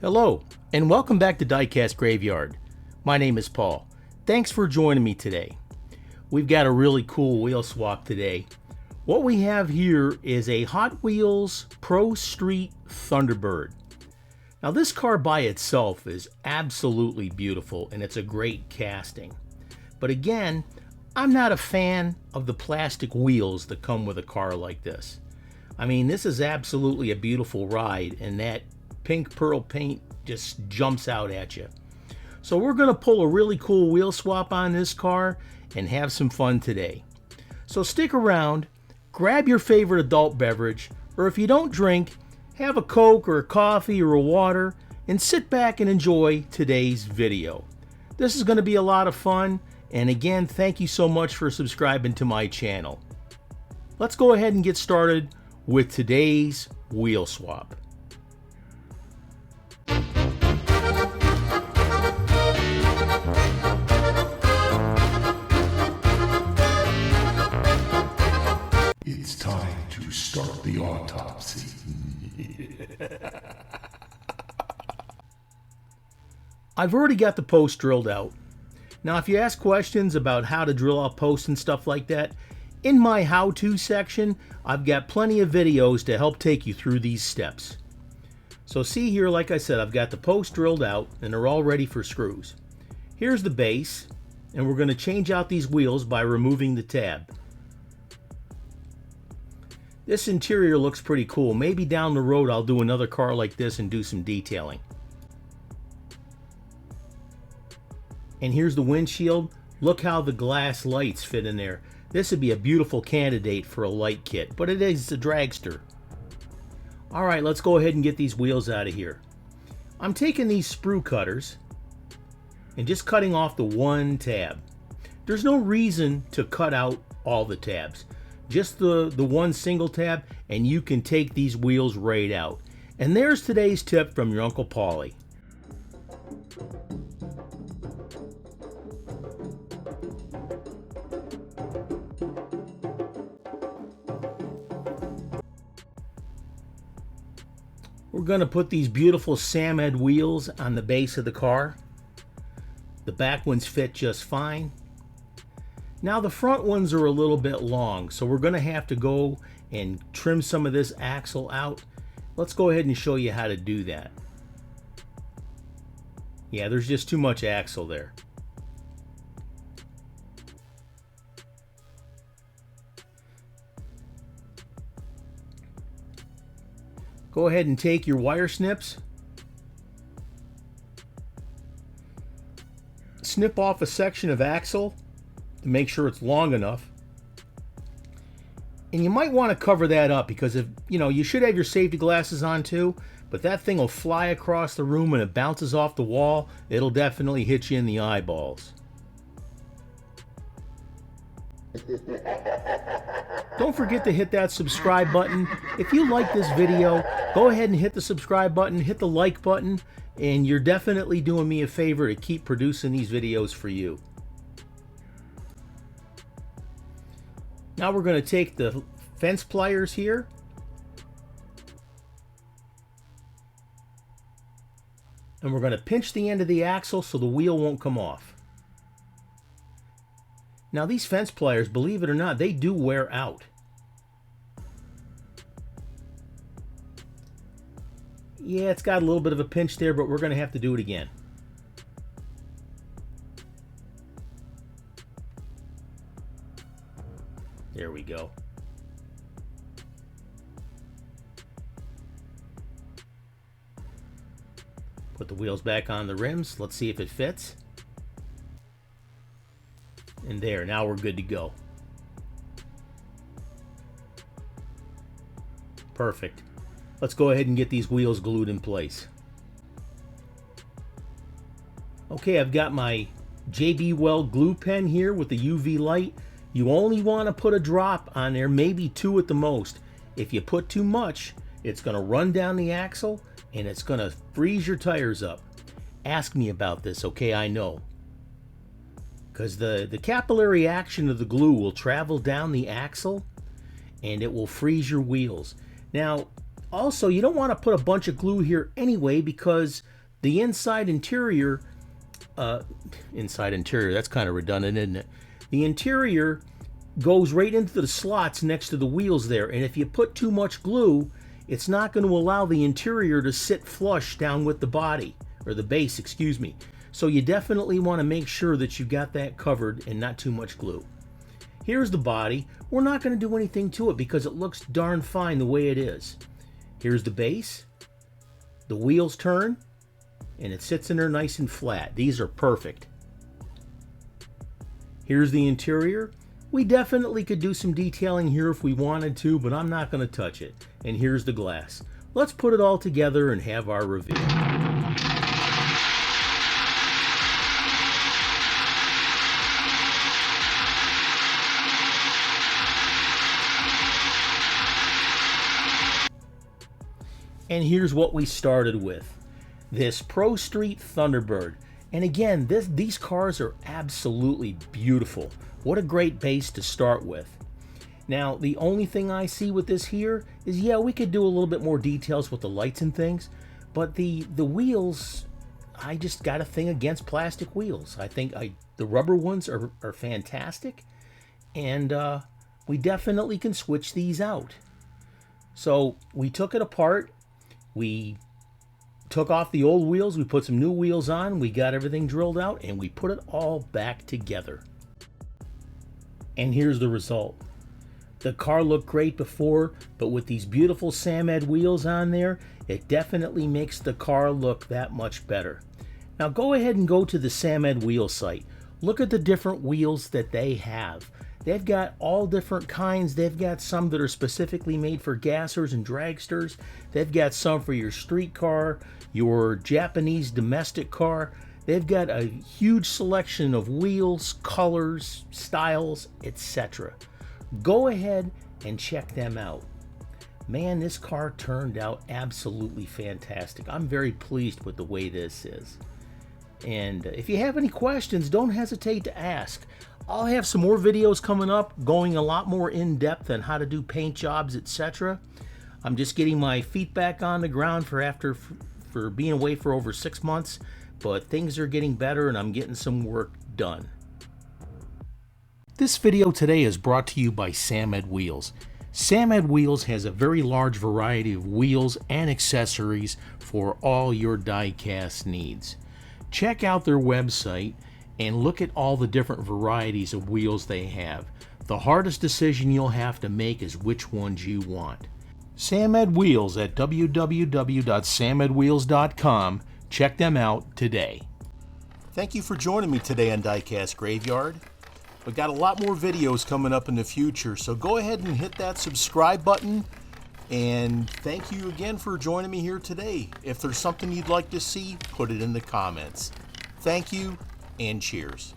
Hello, and welcome back to Diecast Graveyard. My name is Paul. Thanks for joining me today. We've got a really cool wheel swap today. What we have here is a Hot Wheels Pro Street Thunderbird. Now this car by itself is absolutely beautiful and it's a great casting. But again, I'm not a fan of the plastic wheels that come with a car like this. I mean, this is absolutely a beautiful ride, and that pink pearl paint just jumps out at you. So we're going to pull a really cool wheel swap on this car and have some fun today. So stick around, grab your favorite adult beverage, or if you don't drink, have a Coke or a coffee or a water, and sit back and enjoy today's video. This is going to be a lot of fun, and again, thank you so much for subscribing to my channel. Let's go ahead and get started with today's wheel swap. It's time to start the autopsy. I've already got the post drilled out. Now if you ask questions about how to drill out posts and stuff like that, in my how-to section, I've got plenty of videos to help take you through these steps. So see here, like I said, I've got the post drilled out and they're all ready for screws. Here's the base, and we're going to change out these wheels by removing the tab. This interior looks pretty cool. Maybe down the road I'll do another car like this and do some detailing. And here's the windshield. Look how the glass lights fit in there. This would be a beautiful candidate for a light kit, but it is a dragster. Alright, let's go ahead and get these wheels out of here. I'm taking these sprue cutters and just cutting off the one tab. There's no reason to cut out all the tabs. Just the one single tab, and you can take these wheels right out. And there's today's tip from your Uncle Paulie. We're going to put these beautiful Samhead wheels on the base of the car. The back ones fit just fine. Now the front ones are a little bit long, so we're going to have to go and trim some of this axle out. Let's go ahead and show you how to do that. Yeah, there's just too much axle there. Go ahead and take your wire snips. Snip off a section of axle to make sure it's long enough. And you might want to cover that up because if you should have your safety glasses on too, but that thing will fly across the room and it bounces off the wall. It'll definitely hit you in the eyeballs. Don't forget to hit that subscribe button. If you like this video, go ahead and hit the subscribe button, hit the like button, and you're definitely doing me a favor to keep producing these videos for you. Now we're going to take the fence pliers here. And we're going to pinch the end of the axle so the wheel won't come off. Now these fence pliers, believe it or not, they do wear out. Yeah, it's got a little bit of a pinch there, but we're going to have to do it again. There we go. Put the wheels back on the rims. Let's see if it fits. And there, now we're good to go. Perfect. Let's go ahead and get these wheels glued in place. Okay, I've got my JB Weld glue pen here with the UV light. You only want to put a drop on there, maybe 2 at the most. If you put too much, it's going to run down the axle and it's going to freeze your tires up. Ask me about this, okay? I know. Because the capillary action of the glue will travel down the axle and it will freeze your wheels. Now, also, you don't want to put a bunch of glue here anyway because The inside interior, that's kind of redundant, isn't it? The interior goes right into the slots next to the wheels there, and if you put too much glue, it's not going to allow the interior to sit flush down with the body, or the base, excuse me. So you definitely want to make sure that you got that covered and not too much glue. Here's the body. We're not going to do anything to it because it looks darn fine the way it is. Here's the base. The wheels turn, and it sits in there nice and flat. These are perfect. Here's the interior. We definitely could do some detailing here if we wanted to, but I'm not going to touch it. And here's the glass. Let's put it all together and have our review. And here's what we started with. This Pro Street Thunderbird. And again, these cars are absolutely beautiful. What a great base to start with. Now, the only thing I see with this here is, yeah, we could do a little bit more details with the lights and things, but the wheels, I just got a thing against plastic wheels. I think the rubber ones are fantastic, and we definitely can switch these out. So we took it apart. We took off the old wheels, we put some new wheels on, we got everything drilled out, and we put it all back together. And here's the result. The car looked great before, but with these beautiful Samed wheels on there, it definitely makes the car look that much better. Now go ahead and go to the Samed wheel site. Look at the different wheels that they have. They've got all different kinds. They've got some that are specifically made for gassers and dragsters. They've got some for your street car, your Japanese domestic car. They've got a huge selection of wheels, colors, styles, etc. Go ahead and check them out. Man, this car turned out absolutely fantastic. I'm very pleased with the way this is. And if you have any questions, don't hesitate to ask. I'll have some more videos coming up going a lot more in depth on how to do paint jobs, etc. I'm just getting my feet back on the ground for being away for over 6 months, but things are getting better and I'm getting some work done. This video today is brought to you by Samed Wheels. Samed Wheels has a very large variety of wheels and accessories for all your die-cast needs. Check out their website and look at all the different varieties of wheels they have. The hardest decision you'll have to make is which ones you want. Samed Wheels at www.samedwheels.com. Check them out today. Thank you for joining me today on Diecast Graveyard. We've got a lot more videos coming up in the future, so go ahead and hit that subscribe button. And thank you again for joining me here today. If there's something you'd like to see, put it in the comments. Thank you, and cheers.